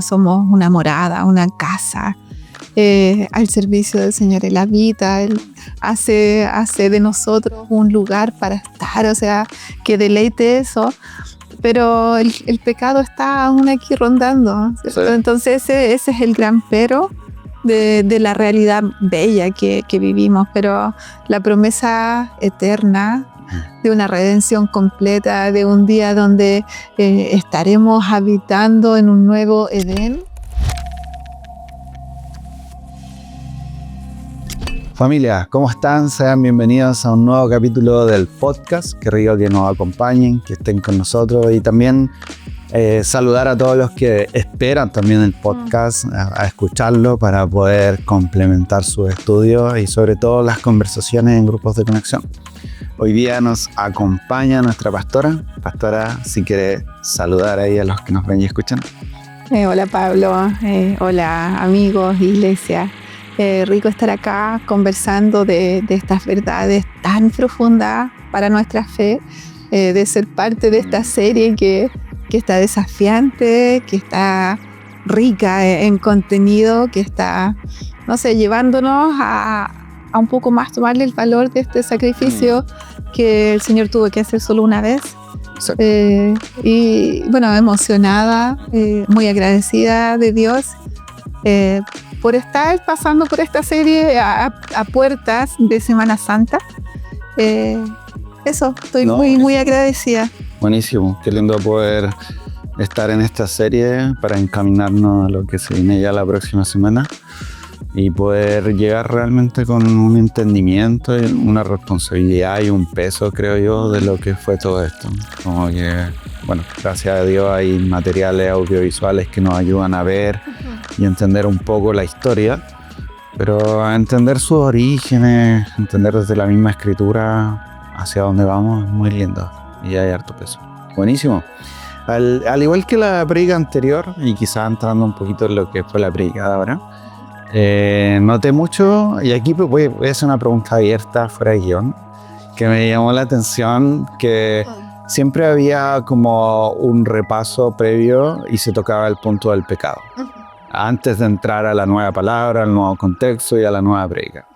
somos una morada, una casa al servicio del Señor. Él habita, Él hace de nosotros un lugar para estar, o sea, que deleite eso. Pero el pecado está aún aquí rondando, ¿cierto? Sí. Entonces ese es el gran pero de la realidad bella que vivimos, pero la promesa eterna de una redención completa, de un día donde estaremos habitando en un nuevo Edén. Familia, ¿cómo están? Sean bienvenidos a un nuevo capítulo del podcast. Qué rico que nos acompañen, que estén con nosotros y también saludar a todos los que esperan también el podcast, a escucharlo para poder complementar sus estudios y sobre todo las conversaciones en grupos de conexión. Hoy día nos acompaña nuestra pastora. Pastora, si quiere saludar ahí a los que nos ven y escuchan. Hola Pablo, hola amigos, iglesia. Rico estar acá conversando de estas verdades tan profundas para nuestra fe, de ser parte de esta serie que está desafiante, que está rica en contenido, que está, no sé, llevándonos a un poco más tomarle el valor de este sacrificio que el Señor tuvo que hacer solo una vez. Y bueno, emocionada, muy agradecida de Dios por estar pasando por esta serie a puertas de Semana Santa. Eso, estoy muy agradecida. Buenísimo, qué lindo poder estar en esta serie para encaminarnos a lo que se viene ya la próxima semana y poder llegar realmente con un entendimiento, y una responsabilidad y un peso, creo yo, de lo que fue todo esto. Como que, bueno, gracias a Dios hay materiales audiovisuales que nos ayudan a ver y entender un poco la historia, pero a entender sus orígenes, entender desde la misma escritura hacia dónde vamos, es muy lindo y hay harto peso. Buenísimo. Al igual que la predica anterior, y quizás entrando un poquito en lo que fue la predica de ahora, noté mucho, y aquí voy a hacer una pregunta abierta fuera de guión, que me llamó la atención, que siempre había como un repaso previo y se tocaba el punto del pecado, antes de entrar a la nueva palabra, al nuevo contexto y a la nueva predica.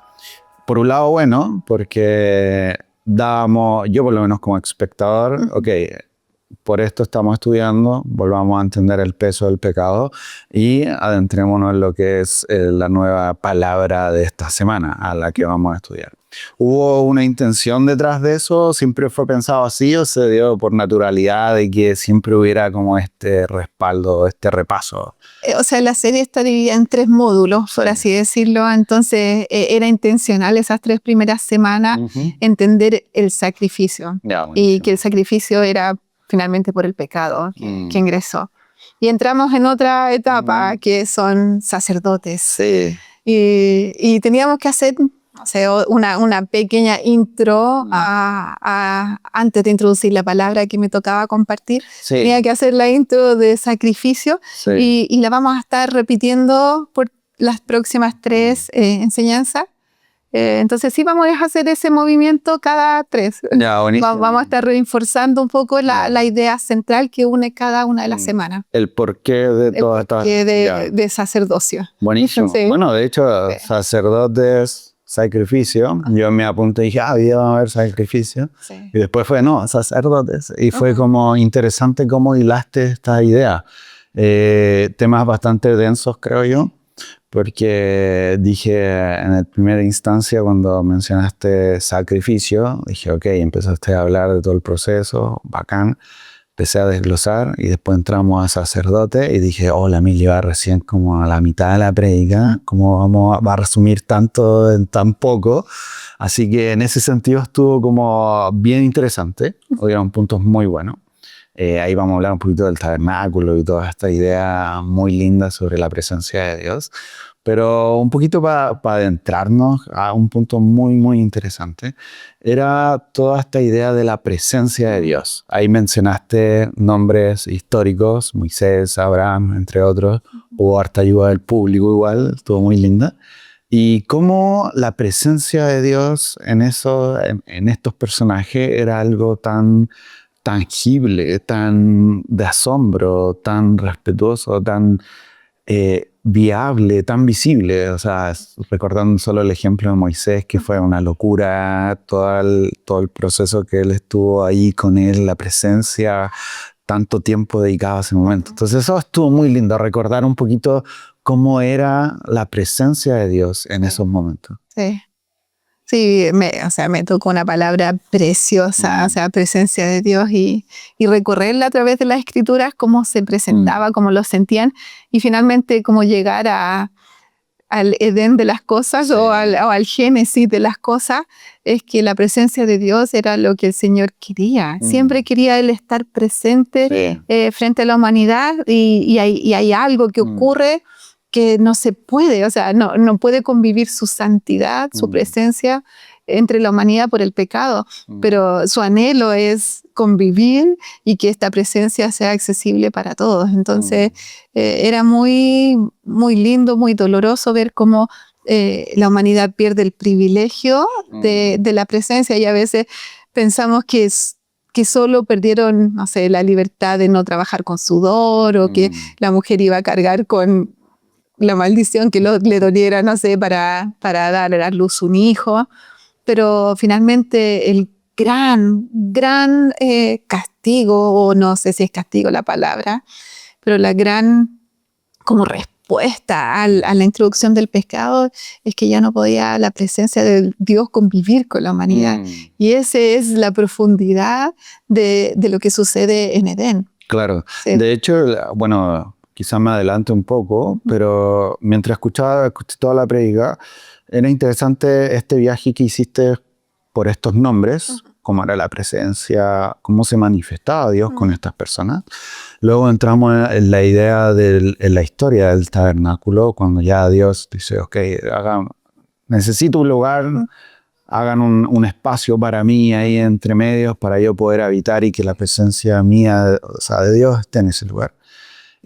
Por un lado, bueno, porque dábamos, yo por lo menos como espectador, ok, por esto estamos estudiando, volvamos a entender el peso del pecado y adentrémonos en lo que es la nueva palabra de esta semana a la que vamos a estudiar. ¿Hubo una intención detrás de eso? ¿Siempre fue pensado así o se dio por naturalidad de que siempre hubiera como este respaldo, este repaso? O sea, la serie está dividida en 3 módulos, por así decirlo. Entonces, era intencional esas 3 primeras semanas entender el sacrificio. Y que el sacrificio era finalmente por el pecado que ingresó. Y entramos en otra etapa que son sacerdotes. Sí. Y teníamos que hacer, o sea, una pequeña intro antes de introducir la palabra que me tocaba compartir. Sí. Tenía que hacer la intro de sacrificio y la vamos a estar repitiendo por las próximas 3 enseñanzas. Entonces sí vamos a hacer ese movimiento cada 3. Vamos a estar reforzando un poco la idea central que une cada una de las semanas. El porqué de todas estas... de sacerdocio. Buenísimo. Sí. Bueno, de hecho, sacerdotes, sacrificio. Yo me apunté y dije, hoy vamos a ver sacrificio. Sí. Y después fue, sacerdotes. Y fue como interesante cómo hilaste esta idea. Temas bastante densos, creo yo. Porque dije en la primera instancia cuando mencionaste sacrificio, dije ok, empezaste a hablar de todo el proceso, bacán, empecé a desglosar y después entramos a sacerdote y dije, la Mili va recién como a la mitad de la prédica, ¿cómo va a resumir tanto en tan poco? Así que en ese sentido estuvo como bien interesante, hubieron puntos muy buenos. Ahí vamos a hablar un poquito del tabernáculo y toda esta idea muy linda sobre la presencia de Dios. Pero un poquito para adentrarnos a un punto muy interesante, era toda esta idea de la presencia de Dios. Ahí mencionaste nombres históricos, Moisés, Abraham, entre otros. Hubo harta ayuda del público igual, estuvo muy linda. Y cómo la presencia de Dios en estos personajes era algo tan tangible, tan de asombro, tan respetuoso, tan viable, tan visible. O sea, recordando solo el ejemplo de Moisés, que fue una locura, todo el proceso que él estuvo ahí con él, la presencia, tanto tiempo dedicado a ese momento. Entonces eso estuvo muy lindo, recordar un poquito cómo era la presencia de Dios en esos momentos. Sí. Sí, o sea, me tocó una palabra preciosa, o sea, presencia de Dios y recorrerla a través de las escrituras, cómo se presentaba, cómo lo sentían y finalmente cómo llegar al Edén de las cosas o al Génesis de las cosas, es que la presencia de Dios era lo que el Señor quería. Siempre quería Él estar presente frente a la humanidad y hay algo que ocurre que no se puede, o sea, no puede convivir su santidad, su presencia entre la humanidad por el pecado, pero su anhelo es convivir y que esta presencia sea accesible para todos. Entonces, era muy, muy lindo, muy doloroso ver cómo la humanidad pierde el privilegio de la presencia y a veces pensamos que solo perdieron, no sé, la libertad de no trabajar con sudor o que la mujer iba a cargar con la maldición que le doliera, no sé, para dar a luz un hijo. Pero finalmente el gran castigo, o no sé si es castigo la palabra, pero la gran como respuesta a la introducción del pecado es que ya no podía la presencia de Dios convivir con la humanidad. Y esa es la profundidad de lo que sucede en Edén. Claro. Sí. De hecho, bueno, quizás me adelante un poco, pero mientras escuché toda la prédica, era interesante este viaje que hiciste por estos nombres, cómo era la presencia, cómo se manifestaba Dios con estas personas. Luego entramos en la idea en la historia del tabernáculo, cuando ya Dios dice, ok, necesito un lugar, hagan un espacio para mí ahí entre medios para yo poder habitar y que la presencia mía, o sea, de Dios esté en ese lugar.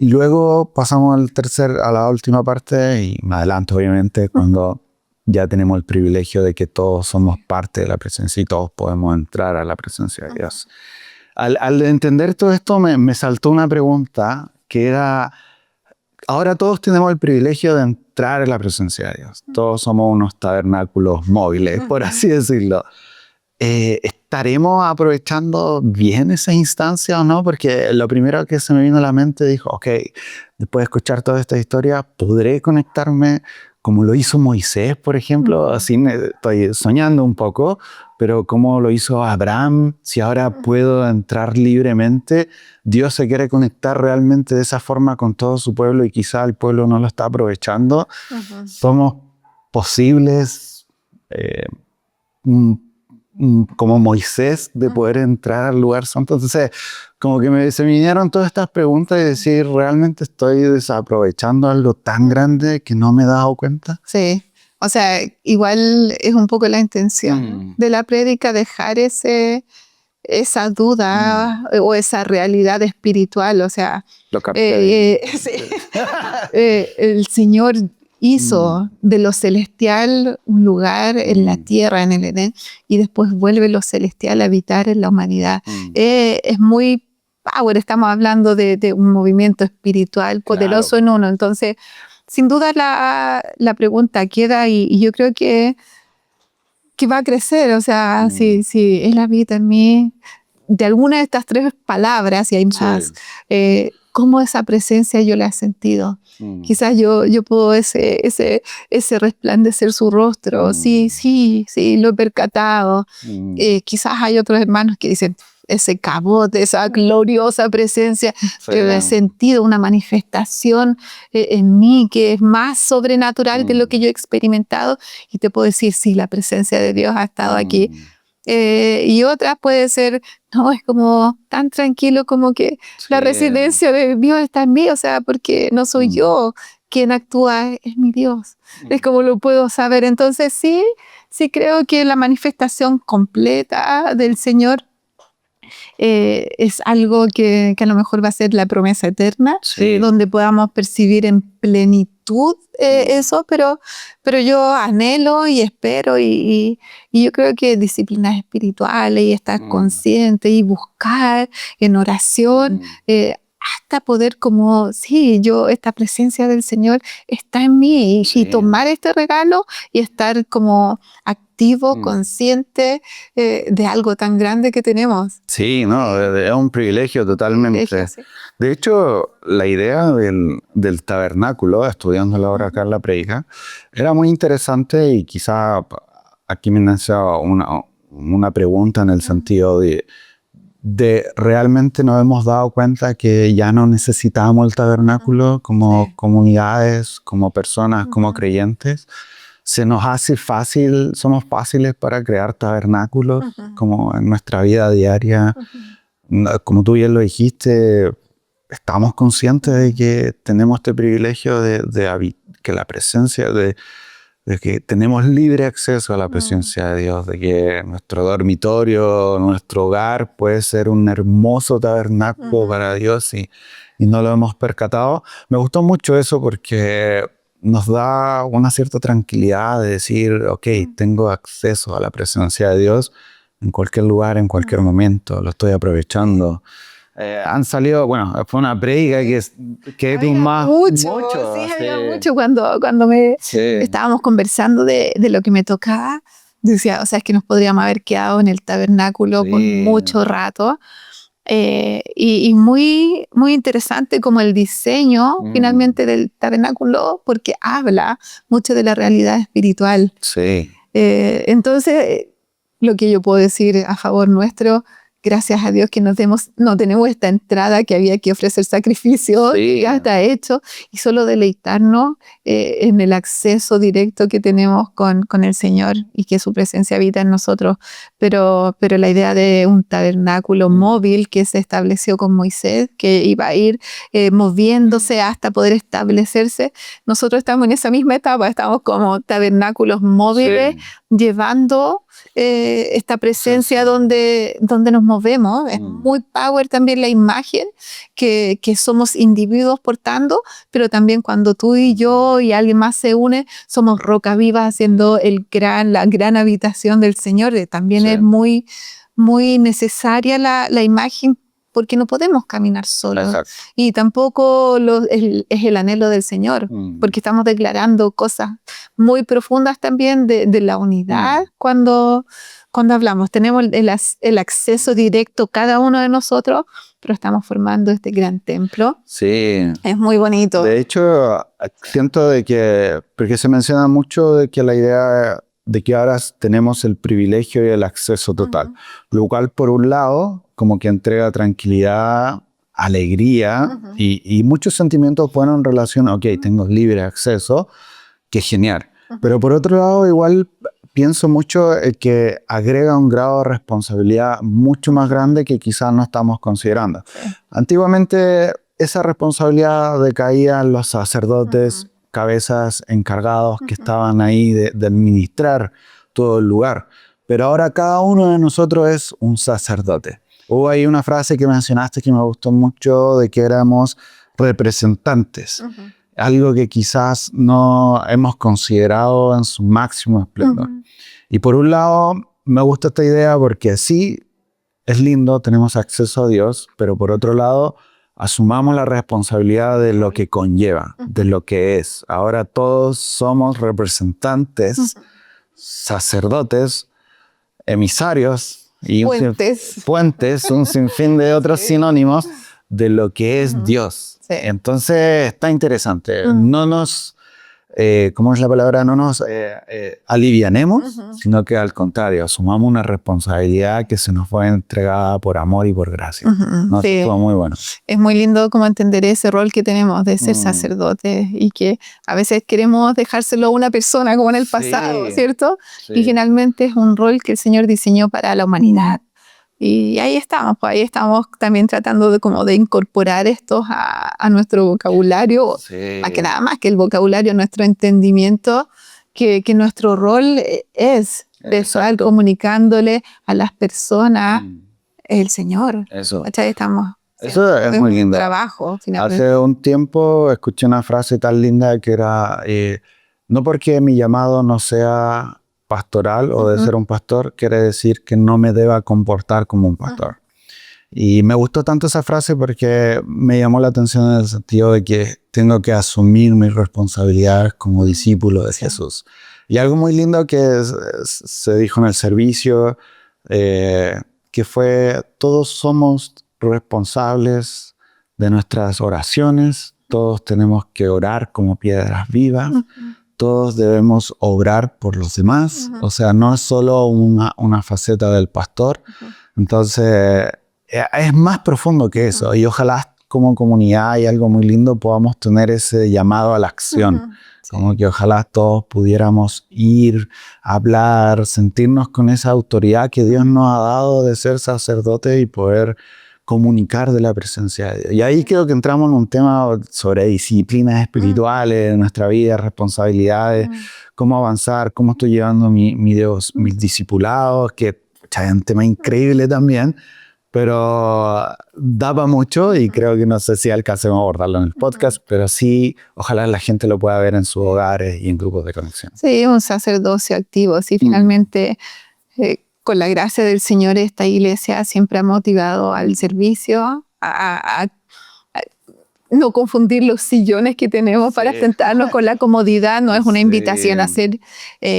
Y luego pasamos a la última parte y me adelanto obviamente cuando ya tenemos el privilegio de que todos somos parte de la presencia y todos podemos entrar a la presencia de Dios. Al entender todo esto me saltó una pregunta que era, ahora todos tenemos el privilegio de entrar en la presencia de Dios. Todos somos unos tabernáculos móviles, por así decirlo. ¿Estaremos aprovechando bien esa instancia o no? Porque lo primero que se me vino a la mente dijo, ok, después de escuchar toda esta historia, ¿podré conectarme como lo hizo Moisés, por ejemplo? Así estoy soñando un poco, pero como lo hizo Abraham, si ahora puedo entrar libremente, Dios se quiere conectar realmente de esa forma con todo su pueblo y quizá el pueblo no lo está aprovechando. Somos posibles como Moisés de poder entrar al lugar santo. Entonces, como que se me vinieron todas estas preguntas y decir, ¿realmente estoy desaprovechando algo tan grande que no me he dado cuenta? Sí, o sea, igual es un poco la intención de la prédica, dejar esa duda o esa realidad espiritual, o sea, Lo capté. El Señor hizo de lo celestial un lugar en la tierra, en el Edén, y después vuelve lo celestial a habitar en la humanidad. Es muy power, estamos hablando de un movimiento espiritual poderoso en uno. Entonces, sin duda la pregunta queda y yo creo que va a crecer, o sea, si Él habita en mí, de alguna de estas tres palabras, y hay más, cómo esa presencia yo la he sentido. Quizás yo puedo ese resplandecer su rostro, sí, lo he percatado. Quizás hay otros hermanos que dicen, ese cabote, esa gloriosa presencia, yo he sentido una manifestación en mí que es más sobrenatural de lo que yo he experimentado, y te puedo decir, sí, la presencia de Dios ha estado aquí. Y otras puede ser, no, es como tan tranquilo como que la residencia de Dios está en mí, o sea, porque no soy yo quien actúa, es mi Dios. Es como lo puedo saber. Entonces sí creo que la manifestación completa del Señor es algo que a lo mejor va a ser la promesa eterna, donde podamos percibir en plenitud eso, pero yo anhelo y espero y yo creo que disciplinas espirituales y estar consciente y buscar en oración hasta poder como, sí, esta presencia del Señor está en mí y tomar este regalo y estar como activo, consciente de algo tan grande que tenemos. Sí, no, es un privilegio totalmente. Sí. De hecho, la idea del tabernáculo, estudiándola ahora acá en la predica, era muy interesante y quizá aquí me nace una pregunta en el sentido de realmente nos hemos dado cuenta que ya no necesitamos el tabernáculo como comunidades, como personas, como creyentes. Se nos hace fácil, somos fáciles para crear tabernáculos como en nuestra vida diaria. Como tú bien lo dijiste, estamos conscientes de que tenemos este privilegio que la presencia de que tenemos libre acceso a la presencia de Dios, de que nuestro dormitorio, nuestro hogar puede ser un hermoso tabernáculo para Dios y no lo hemos percatado. Me gustó mucho eso porque nos da una cierta tranquilidad de decir, ok, tengo acceso a la presencia de Dios en cualquier lugar, en cualquier momento, lo estoy aprovechando. Han salido, bueno, fue una predica que es mucho. Había mucho cuando estábamos conversando de lo que me tocaba. Decía, o sea, es que nos podríamos haber quedado en el tabernáculo por mucho rato. Y muy, muy interesante como el diseño finalmente del tabernáculo, porque habla mucho de la realidad espiritual. Sí. Entonces, lo que yo puedo decir a favor nuestro, gracias a Dios que no tenemos esta entrada que había que ofrecer sacrificio, ya está hecho, y solo deleitarnos en el acceso directo que tenemos con el Señor y que su presencia habita en nosotros. Pero la idea de un tabernáculo móvil que se estableció con Moisés, que iba a ir moviéndose hasta poder establecerse, nosotros estamos en esa misma etapa, estamos como tabernáculos móviles llevando esta presencia donde nos movemos. Es muy power también la imagen que somos individuos portando, pero también cuando tú y yo y alguien más se une, somos roca viva haciendo la gran habitación del Señor. También es muy, muy necesaria la imagen, porque no podemos caminar solos. Y tampoco es el anhelo del Señor, porque estamos declarando cosas muy profundas también de la unidad cuando hablamos. Tenemos el acceso directo cada uno de nosotros, pero estamos formando este gran templo. Sí. Es muy bonito. De hecho, siento porque se menciona mucho de que la idea de que ahora tenemos el privilegio y el acceso total, lo cual por un lado como que entrega tranquilidad, alegría y muchos sentimientos buenos en relación a, ok, tengo libre acceso, que genial. Pero por otro lado, igual pienso mucho que agrega un grado de responsabilidad mucho más grande que quizás no estamos considerando. Antiguamente esa responsabilidad decaía en los sacerdotes, cabezas encargados que estaban ahí de administrar todo el lugar. Pero ahora cada uno de nosotros es un sacerdote. Hubo ahí una frase que mencionaste que me gustó mucho, de que éramos representantes. Algo que quizás no hemos considerado en su máximo esplendor. Y por un lado, me gusta esta idea porque sí, es lindo, tenemos acceso a Dios, pero por otro lado, asumamos la responsabilidad de lo que conlleva, de lo que es. Ahora todos somos representantes, sacerdotes, emisarios y puentes, un sinfín de otros sinónimos de lo que es Dios. Entonces está interesante. No nos, ¿cómo es la palabra? No nos alivianemos, sino que al contrario, asumamos una responsabilidad que se nos fue entregada por amor y por gracia. ¿No? Eso estuvo muy bueno. Es muy lindo como entender ese rol que tenemos de ser sacerdotes y que a veces queremos dejárselo a una persona como en el pasado, ¿cierto? Y finalmente es un rol que el Señor diseñó para la humanidad. Y ahí estamos también tratando de incorporar esto a nuestro vocabulario, más que nada más que el vocabulario, nuestro entendimiento, que nuestro rol es de estar comunicándole a las personas el Señor. Eso. Eso es muy lindo. Trabajo, finalmente. Hace un tiempo escuché una frase tan linda que era, no porque mi llamado no sea pastoral o de ser un pastor, quiere decir que no me deba comportar como un pastor. Y me gustó tanto esa frase porque me llamó la atención en el sentido de que tengo que asumir mis responsabilidades como discípulo de Jesús. Y algo muy lindo que se dijo en el servicio, que fue: todos somos responsables de nuestras oraciones, todos tenemos que orar como piedras vivas, todos debemos obrar por los demás. O sea, no es solo una faceta del pastor. Entonces, es más profundo que eso, y ojalá como comunidad, y algo muy lindo, podamos tener ese llamado a la acción. Como que ojalá todos pudiéramos ir, hablar, sentirnos con esa autoridad que Dios nos ha dado de ser sacerdote y poder comunicar de la presencia de Dios. Y ahí creo que entramos en un tema sobre disciplinas espirituales de nuestra vida, responsabilidades, cómo avanzar, cómo estoy llevando mis discipulados, que es un tema increíble también, pero daba mucho y creo que no sé si alcancemos a abordarlo en el podcast, pero sí, ojalá la gente lo pueda ver en sus hogares y en grupos de conexión. Sí, un sacerdocio activo. Sí, finalmente, con la gracia del Señor, esta iglesia siempre ha motivado al servicio, a no confundir los sillones que tenemos para sentarnos con la comodidad. No es una invitación a ser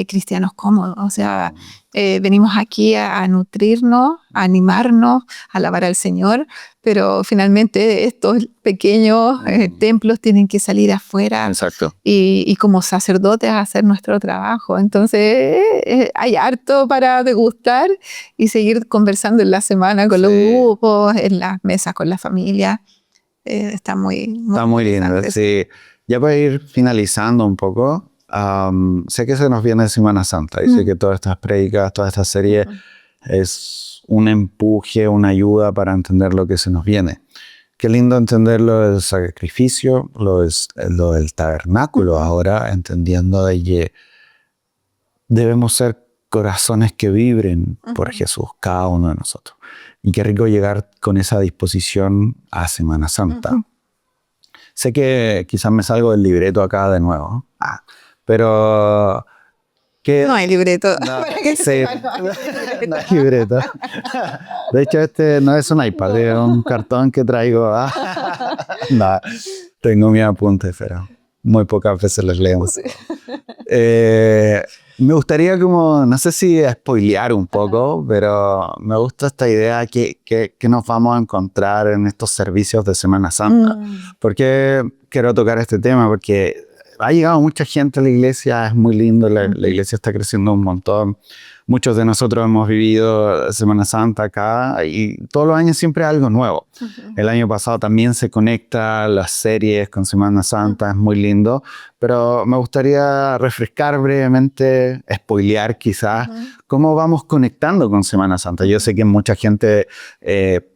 cristianos cómodos. O sea, venimos aquí a nutrirnos, a animarnos, a alabar al Señor, pero finalmente estos pequeños templos tienen que salir afuera. Exacto. Y como sacerdotes hacer nuestro trabajo. Entonces hay harto para degustar y seguir conversando en la semana con los grupos, en las mesas con la familia. Está muy lindo. Sí. Ya para ir finalizando un poco, sé que se nos viene Semana Santa y sé que todas estas prédicas, toda esta serie es un empuje, una ayuda para entender lo que se nos viene. Qué lindo entender lo del sacrificio, lo del tabernáculo ahora, entendiendo de que debemos ser corazones que vibren por Jesús, cada uno de nosotros. Y qué rico llegar con esa disposición a Semana Santa. Sé que quizás me salgo del libreto acá de nuevo, pero... No hay libreto. No, sí, no hay libreto. De hecho, este no es un iPad, es un cartón que traigo. No, tengo mi apunte, pero muy pocas veces los leemos. Me gustaría no sé si spoilear un poco, pero me gusta esta idea que nos vamos a encontrar en estos servicios de Semana Santa. ¿Por qué quiero tocar este tema? Porque ha llegado mucha gente a la iglesia, es muy lindo, la iglesia está creciendo un montón. Muchos de nosotros hemos vivido Semana Santa acá y todos los años siempre hay algo nuevo. El año pasado también se conecta las series con Semana Santa, es muy lindo. Pero me gustaría refrescar brevemente, spoilear quizás, cómo vamos conectando con Semana Santa. Yo sé que mucha gente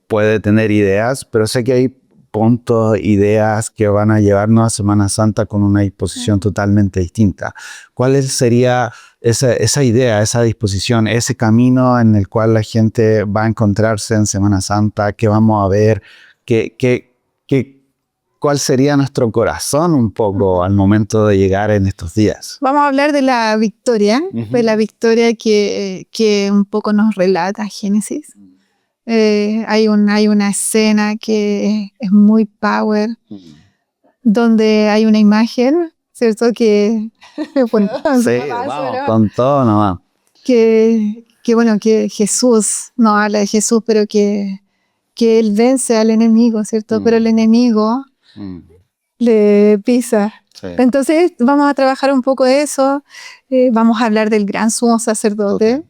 puede tener ideas, pero sé que hay puntos, ideas que van a llevarnos a Semana Santa con una disposición totalmente distinta. ¿Cuál sería esa idea, esa disposición, ese camino en el cual la gente va a encontrarse en Semana Santa? ¿Qué vamos a ver? ¿Cuál sería nuestro corazón un poco al momento de llegar en estos días? Vamos a hablar de la victoria, de la victoria que un poco nos relata Génesis. Hay una escena que es muy power, donde hay una imagen, ¿cierto? Que bueno, sí, vamos, con todo nomás. Que Jesús, no habla de Jesús, pero que él vence al enemigo, ¿cierto? Pero el enemigo le pisa. Sí. Entonces vamos a trabajar un poco de eso, vamos a hablar del gran sumo sacerdote.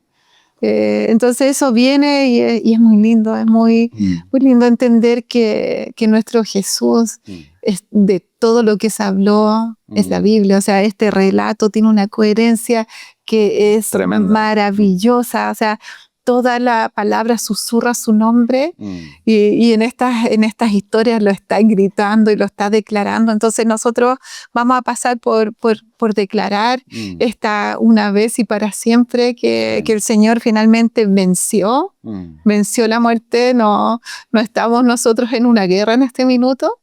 Entonces eso viene y es muy lindo, es muy lindo entender que nuestro Jesús es de todo lo que se habló, es la Biblia. O sea, este relato tiene una coherencia que es tremenda, maravillosa. O sea, toda la palabra susurra su nombre y en estas historias lo está gritando y lo está declarando. Entonces nosotros vamos a pasar por declarar esta una vez y para siempre que el Señor finalmente venció la muerte. No estamos nosotros en una guerra en este minuto,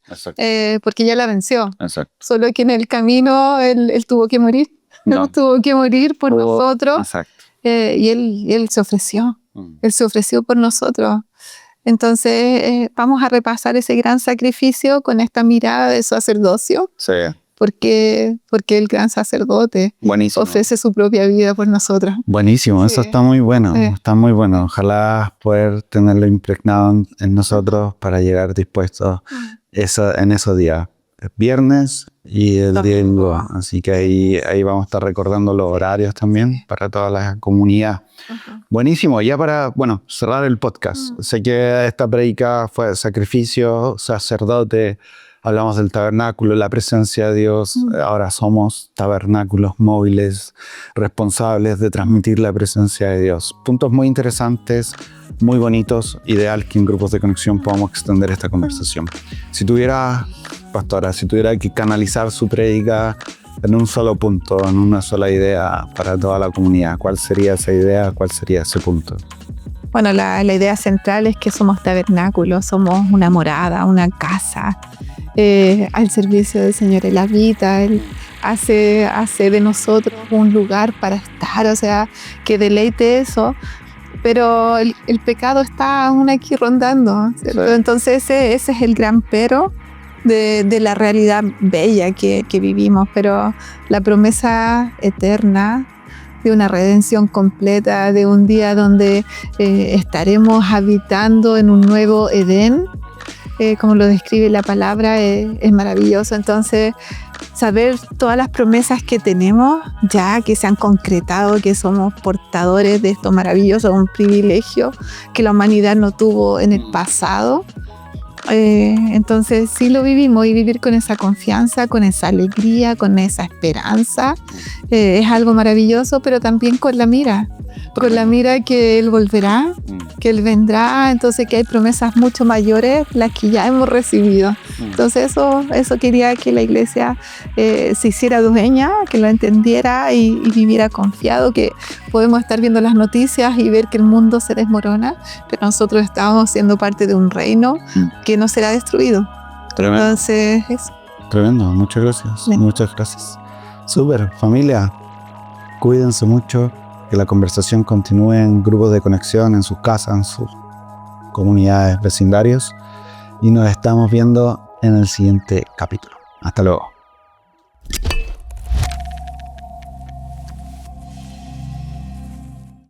porque ya la venció. Exacto. Solo que en el camino Él tuvo que morir. No. Él tuvo que morir por nosotros. Exacto. Y él se ofreció. Él se ofreció por nosotros. Entonces vamos a repasar ese gran sacrificio con esta mirada de sacerdocio, Sí, porque el gran sacerdote buenísimo. ofrece su propia vida por nosotros. Buenísimo, Sí. eso está muy bueno, Sí. está muy bueno. Ojalá poder tenerlo impregnado en nosotros para llegar dispuestos en esos días, el viernes y el domingo. Así que ahí vamos a estar recordando los horarios también para toda la comunidad. Buenísimo, ya para, cerrar el podcast. Sé que esta predica fue sacrificio, sacerdote, hablamos del tabernáculo, la presencia de Dios. Ahora somos tabernáculos móviles, responsables de transmitir la presencia de Dios. Puntos muy interesantes, muy bonitos. Ideal que en grupos de conexión podamos extender esta conversación. Si tuviera, pastora, que canalizar su prédica en un solo punto, en una sola idea para toda la comunidad, ¿cuál sería esa idea? ¿Cuál sería ese punto? Bueno, la idea central es que somos tabernáculos, somos una morada, una casa al servicio del Señor. Él habita, Él hace de nosotros un lugar para estar, o sea, que deleite eso. Pero el pecado está aún aquí rondando, ¿cierto? Sí. Entonces ese es el gran pero de la realidad bella que vivimos, pero la promesa eterna de una redención completa, de un día donde estaremos habitando en un nuevo Edén, como lo describe la palabra, es maravilloso. Entonces, saber todas las promesas que tenemos ya, que se han concretado, que somos portadores de esto maravilloso, un privilegio que la humanidad no tuvo en el pasado. Entonces sí lo vivimos, y vivir con esa confianza, con esa alegría, con esa esperanza, es algo maravilloso, pero también con la mira que Él volverá, que Él vendrá, entonces que hay promesas mucho mayores las que ya hemos recibido. Entonces eso quería que la iglesia se hiciera dueña, que lo entendiera y viviera confiado, que podemos estar viendo las noticias y ver que el mundo se desmorona, pero nosotros estamos siendo parte de un reino que no será destruido. Tremendo. Entonces, eso. Tremendo, muchas gracias. Sí. Muchas gracias. Súper, familia, cuídense mucho, que la conversación continúe en grupos de conexión, en sus casas, en sus comunidades, vecindarios, y nos estamos viendo en el siguiente capítulo. Hasta luego.